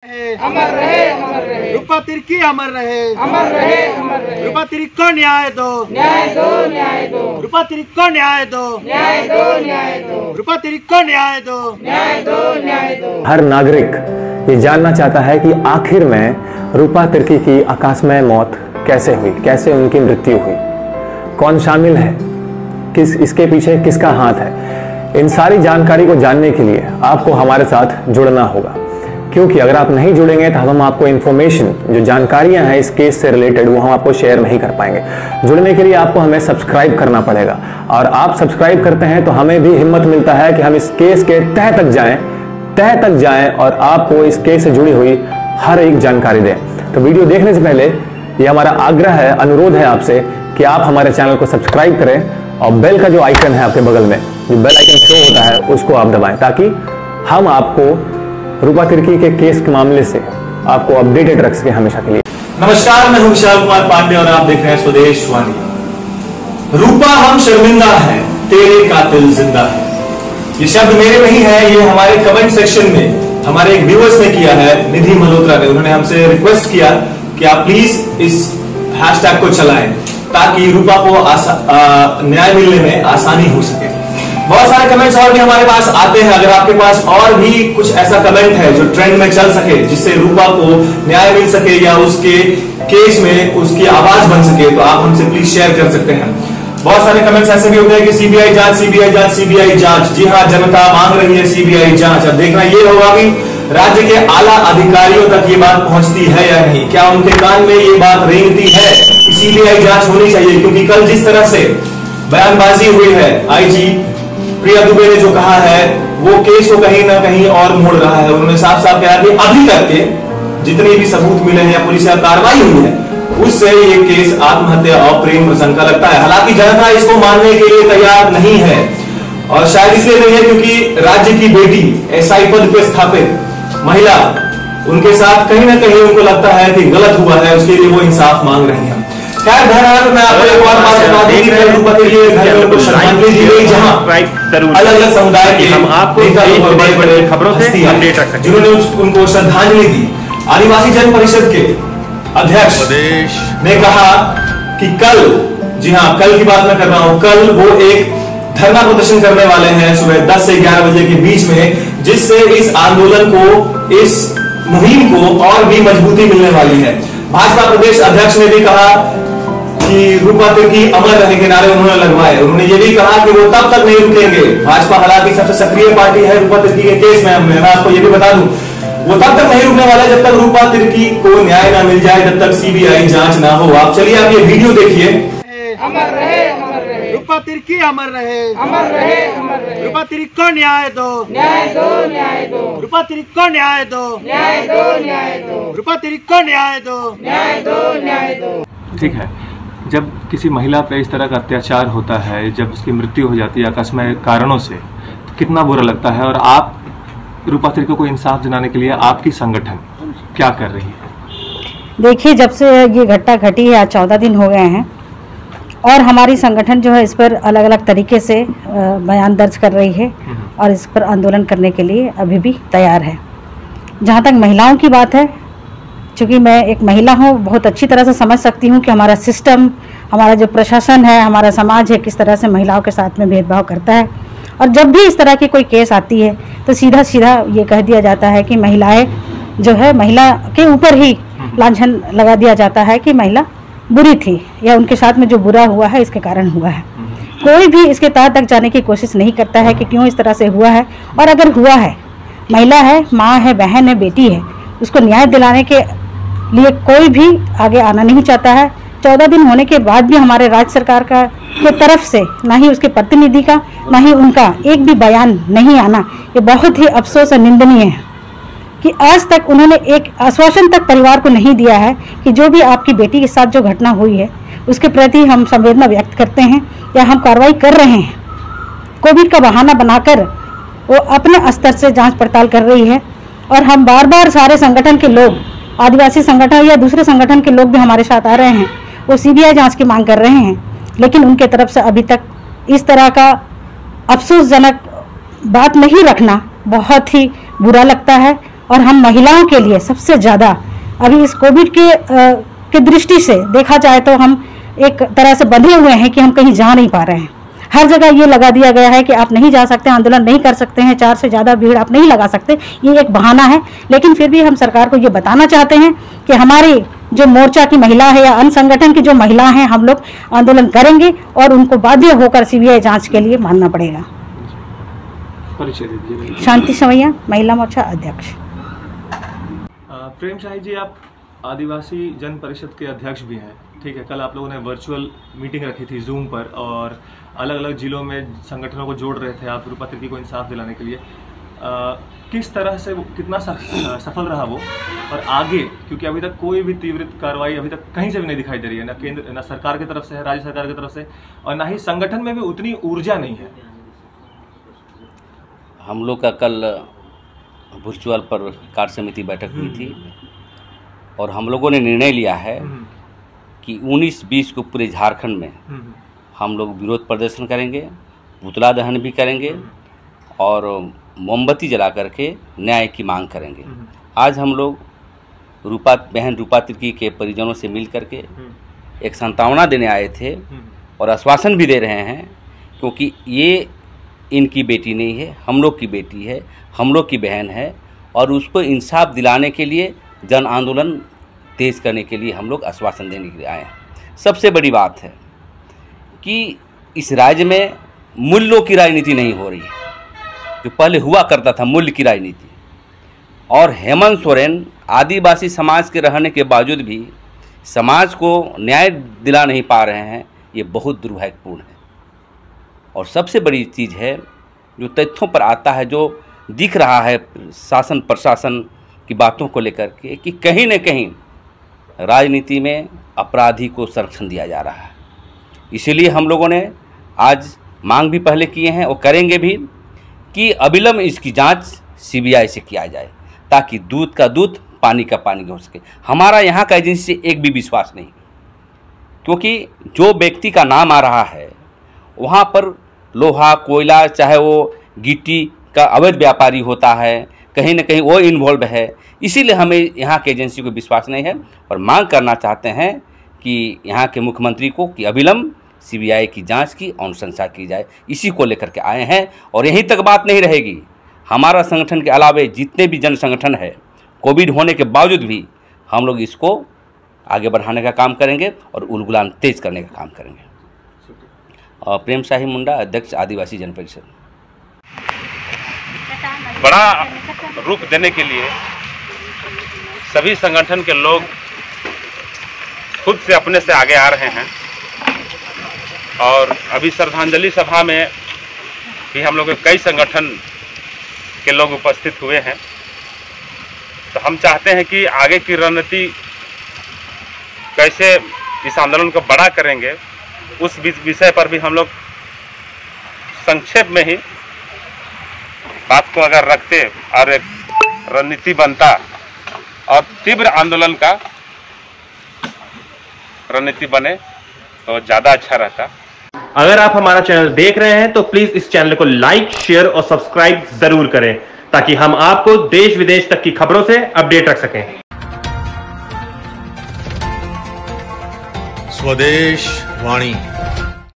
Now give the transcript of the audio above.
अमर रहे, अमर रहे। रूपा तिर्की अमर रहे, अमर रहे, अमर रहे। रूपा तिर्की को न्याय दो, न्याय दो, न्याय दो। रूपा तिर्की को न्याय दो, न्याय दो, न्याय दो। रूपा तिर्की को न्याय दो, न्याय दो, न्याय दो। हर नागरिक ये जानना चाहता है कि आखिर में रूपा तिर्की की आकस्मिक मौत कैसे हुई, कैसे उनकी मृत्यु हुई, कौन शामिल है, इसके पीछे किसका हाथ है। इन सारी जानकारी को जानने के लिए आपको हमारे साथ जुड़ना होगा, क्योंकि अगर आप नहीं जुड़ेंगे तो हम आपको इन्फॉर्मेशन, जो जानकारियां हैं इस केस से रिलेटेड, वो हम आपको शेयर नहीं कर पाएंगे। जुड़ने के लिए आपको हमें सब्सक्राइब करना पड़ेगा, और आप सब्सक्राइब करते हैं तो हमें भी हिम्मत मिलता है कि हम इस केस के तह तक जाएं और आपको इस केस से जुड़ी हुई हर एक जानकारी दें। तो वीडियो देखने से पहले ये हमारा आग्रह है, अनुरोध है आपसे कि आप हमारे चैनल को सब्सक्राइब करें और बेल का जो आइकन है आपके बगल में, जो बेल आइकन शो होता है, उसको आप दबाएं, ताकि हम आपको रूपा तिर्की के केस के मामले से आपको अपडेटेड रख सके हमेशा के लिए। नमस्कार, मैं हूं विशाल कुमार पांडे और आप देख रहे हैं स्वदेश वाणी। रूपा हम शर्मिंदा हैं, तेरे कातिल जिंदा है। ये शब्द मेरे नहीं है, ये हमारे कमेंट सेक्शन में हमारे एक व्यूअर्स ने किया है, निधि मल्होत्रा ने। उन्होंने हमसे रिक्वेस्ट किया कि आप प्लीज इस हैशटैग को चलाएं ताकि रूपा को न्याय मिलने में आसानी हो सके। बहुत सारे कमेंट्स और भी हमारे पास आते हैं। अगर आपके पास और भी कुछ ऐसा कमेंट है जो ट्रेंड में चल सके, जिससे रूपा को न्याय मिल सके या उसके केस में उसकी आवाज बन सके, तो आप हमसे प्लीज शेयर कर सकते हैं। बहुत सारे कमेंट्स ऐसे भी होते हैं कि सीबीआई जांच, सीबीआई जांच, सीबीआई जांच। जी हाँ, जनता मांग रही है सीबीआई जांच। अब देखना ये होगा कि राज्य के आला अधिकारियों तक ये बात पहुंचती है या नहीं, क्या उनके कान में ये बात रेंगती है कि सीबीआई जांच होनी चाहिए। क्योंकि कल जिस तरह से बयानबाजी हुई है, आईजी प्रिया दुबे ने जो कहा है, वो केस को कहीं ना कहीं और मोड़ रहा है। उन्होंने साफ साफ कहा कि अभी तक के जितने भी सबूत मिले हैं या पुलिस की कार्रवाई हुई है, उससे ये केस आत्महत्या और प्रेम प्रसंग का लगता है। हालांकि जनता इसको मानने के लिए तैयार नहीं है, और शायद इसलिए नहीं है क्योंकि राज्य की बेटी, एसआई पद पर स्थापित महिला, उनके साथ कहीं ना कहीं उनको लगता है कि गलत हुआ है, उसके लिए वो इंसाफ मांग रही है। खैर, बहरहाल मैं आपको एक और बात बता दूं कि कल रूपा के लिए घर में उनको श्रद्धांजलि दी गई, जहां अलग अलग समुदाय के हम आपको बड़े खबरों से अपडेट रख सकते, जिन्होंने उनको श्रद्धांजलि दी। आदिवासी जन परिषद के अध्यक्ष ने कहा कि कल, जी हाँ, कल की बात मैं कर रहा हूं, कल वो एक धरना प्रदर्शन करने वाले हैं सुबह 10 से 11 बजे के बीच में, जिससे इस आंदोलन को, इस मुहिम को और भी मजबूती मिलने वाली है। भाजपा प्रदेश अध्यक्ष ने भी कहा कि रूपा तिर्की अमर रहे के नारे उन्होंने लगवाए। उन्होंने ये भी कहा कि वो तब तक नहीं रुकेंगे। भाजपा हालांकि सबसे सक्रिय पार्टी है रूपा तिर्की के केस में। मैं आपको ये भी बता दूं, वो तब तक नहीं रुकने वाला जब तक रूपा तिर्की को न्याय ना मिल जाए, जब तक सीबीआई जांच ना हो। आप चलिए, आप ये वीडियो देखिए। अमर रहे, अमर रहे। रूपा तिर्की अमर रहे, अमर रहे, अमर रहे। रूपा तिर्की को न्याय दो, न्याय दो, न्याय दो। रूपा तिर्की को न्याय दो, न्याय दो, न्याय दो। रूपा तिर्की को न्याय दो, न्याय दो, न्याय दो। ठीक है। जब किसी महिला पे इस तरह का अत्याचार होता है, जब उसकी मृत्यु हो जाती है आकस्मिक कारणों से, तो कितना बुरा लगता है। और आप रूपा तिर्की को इंसाफ दिलाने के लिए आपकी संगठन क्या कर रही है? देखिए, जब से ये घटना घटी है, आज 14 दिन हो गए हैं, और हमारी संगठन जो है इस पर अलग अलग तरीके से बयान दर्ज कर रही है और इस पर आंदोलन करने के लिए अभी भी तैयार है। जहाँ तक महिलाओं की बात है, चूँकि मैं एक महिला हूँ, बहुत अच्छी तरह से समझ सकती हूँ कि हमारा सिस्टम, हमारा जो प्रशासन है, हमारा समाज है, किस तरह से महिलाओं के साथ में भेदभाव करता है। और जब भी इस तरह की कोई केस आती है तो सीधा सीधा ये कह दिया जाता है कि महिलाएं जो है, महिला के ऊपर ही लांछन लगा दिया जाता है कि महिला बुरी थी, या उनके साथ में जो बुरा हुआ है इसके कारण हुआ है। कोई भी इसके तह तक जाने की कोशिश नहीं करता है कि क्यों इस तरह से हुआ है, और अगर हुआ है, महिला है, माँ है, बहन है, बेटी है, उसको न्याय दिलाने के लिए कोई भी आगे आना नहीं चाहता है। 14 दिन होने के बाद भी हमारे राज्य सरकार का के तरफ से ना ही उसके प्रतिनिधि का, ना ही उनका एक भी बयान नहीं आना, ये बहुत ही अफसोस और निंदनीय है कि आज तक उन्होंने एक आश्वासन तक परिवार को नहीं दिया है कि जो भी आपकी बेटी के साथ जो घटना हुई है उसके प्रति हम संवेदना व्यक्त करते हैं या हम कार्रवाई कर रहे हैं। कोविड का बहाना बनाकर वो अपने स्तर से जांच पड़ताल कर रही है, और हम बार बार सारे संगठन के लोग, आदिवासी संगठन या दूसरे संगठन के लोग भी हमारे साथ आ रहे हैं, वो सीबीआई जांच की मांग कर रहे हैं, लेकिन उनके तरफ से अभी तक इस तरह का अफसोसजनक बात नहीं रखना बहुत ही बुरा लगता है। और हम महिलाओं के लिए सबसे ज़्यादा अभी इस कोविड के दृष्टि से देखा जाए तो हम एक तरह से बंधे हुए हैं कि हम कहीं जा नहीं पा रहे हैं। हर जगह ये लगा दिया गया है कि आप नहीं जा सकते, आंदोलन नहीं कर सकते हैं, 4 से ज़्यादा भीड़ आप नहीं लगा सकते, ये एक बहाना है। लेकिन फिर भी हम सरकार को ये बताना चाहते हैं कि हमारी जो मोर्चा की महिला है या अन्य संगठन की जो महिला हैं, हम लोग आंदोलन करेंगे और उनको बाध्य होकर सीबीआई जांच के लिए मानना पड़ेगा। परिचय दीजिए। शांति सवैया, महिला मोर्चा अध्यक्ष। प्रेम शाही जी, आप आदिवासी जन परिषद के अध्यक्ष भी हैं, ठीक है। कल आप लोगों ने वर्चुअल मीटिंग रखी थी जूम पर और अलग अलग जिलों में संगठनों को जोड़ रहे थे आप रूपा तिर्की को इंसाफ दिलाने के लिए। किस तरह से वो कितना सफल रहा वो, और आगे, क्योंकि अभी तक कोई भी तीव्र कार्रवाई अभी तक कहीं से भी नहीं दिखाई दे रही है, ना केंद्र, ना सरकार की तरफ से है, राज्य सरकार की तरफ से, और ना ही संगठन में भी उतनी ऊर्जा नहीं है। हम लोग का कल वर्चुअल पर कार्य समिति बैठक हुई थी और हम लोगों ने निर्णय लिया है कि 19-20 को पूरे झारखंड में हम लोग विरोध प्रदर्शन करेंगे, पुतला दहन भी करेंगे और मोमबत्ती जला करके न्याय की मांग करेंगे। आज हम लोग बहन रूपा तिर्की के परिजनों से मिल करके एक सांत्वना देने आए थे और आश्वासन भी दे रहे हैं, क्योंकि ये इनकी बेटी नहीं है, हम लोग की बेटी है, हम लोग की बहन है, और उसको इंसाफ दिलाने के लिए जन आंदोलन तेज करने के लिए हम लोग आश्वासन देने के लिए आए हैं। सबसे बड़ी बात है कि इस राज्य में मूल्यों की राजनीति नहीं हो रही है, जो पहले हुआ करता था मूल्य की राजनीति। और हेमंत सोरेन आदिवासी समाज के रहने के बावजूद भी समाज को न्याय दिला नहीं पा रहे हैं, ये बहुत दुर्भाग्यपूर्ण है। और सबसे बड़ी चीज़ है जो तथ्यों पर आता है, जो दिख रहा है शासन प्रशासन की बातों को लेकर के, कि कहीं न कहीं राजनीति में अपराधी को संरक्षण दिया जा रहा है। इसीलिए हम लोगों ने आज मांग भी पहले किए हैं और करेंगे भी कि अविलंब इसकी जांच सीबीआई से किया जाए, ताकि दूध का दूध पानी का पानी हो सके। हमारा यहाँ का एजेंसी से एक भी विश्वास नहीं, क्योंकि जो व्यक्ति का नाम आ रहा है वहाँ पर लोहा कोयला, चाहे वो गिट्टी का अवैध व्यापारी होता है, कहीं ना कहीं वो इन्वॉल्व है। इसीलिए हमें यहाँ के एजेंसी को विश्वास नहीं है और मांग करना चाहते हैं कि यहाँ के मुख्यमंत्री को कि अविलंब सीबीआई की जांच की अनुशंसा की जाए। इसी को लेकर के आए हैं और यहीं तक बात नहीं रहेगी। हमारा संगठन के अलावे जितने भी जन संगठन है, कोविड होने के बावजूद भी हम लोग इसको आगे बढ़ाने का काम करेंगे और उलगुलान तेज करने का काम करेंगे। और प्रेम शाही मुंडा, अध्यक्ष आदिवासी जन परिषद। बड़ा रूप देने के लिए सभी संगठन के लोग खुद से अपने से आगे आ रहे हैं और अभी श्रद्धांजलि सभा में भी हम लोग के कई संगठन के लोग उपस्थित हुए हैं। तो हम चाहते हैं कि आगे की रणनीति कैसे इस आंदोलन को बड़ा करेंगे, उस विषय पर भी हम लोग संक्षेप में ही बात को अगर रखते और एक रणनीति बनता और तीव्र आंदोलन का रणनीति बने तो ज़्यादा अच्छा रहता। अगर आप हमारा चैनल देख रहे हैं तो प्लीज इस चैनल को लाइक, शेयर और सब्सक्राइब जरूर करें, ताकि हम आपको देश विदेश तक की खबरों से अपडेट रख सकें। स्वदेश वाणी।